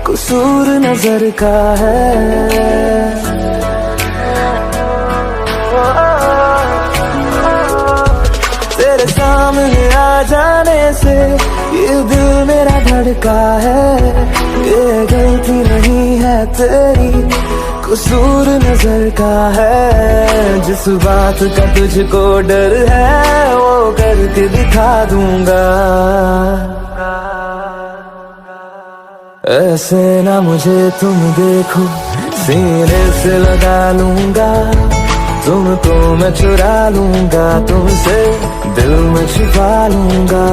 कसूर नजर का है। तेरे सामने आ जाने से ये दिल मेरा धड़का है। ये गलती नहीं है तेरी, कसूर नजर का है। जिस बात का तुझको डर है वो करके दिखा दूंगा। ऐसे ना मुझे तुम देखो, सीने से लगा लूंगा। तुमको मैं चुरा लूंगा, तुमसे दिल में छुपा लूंगा।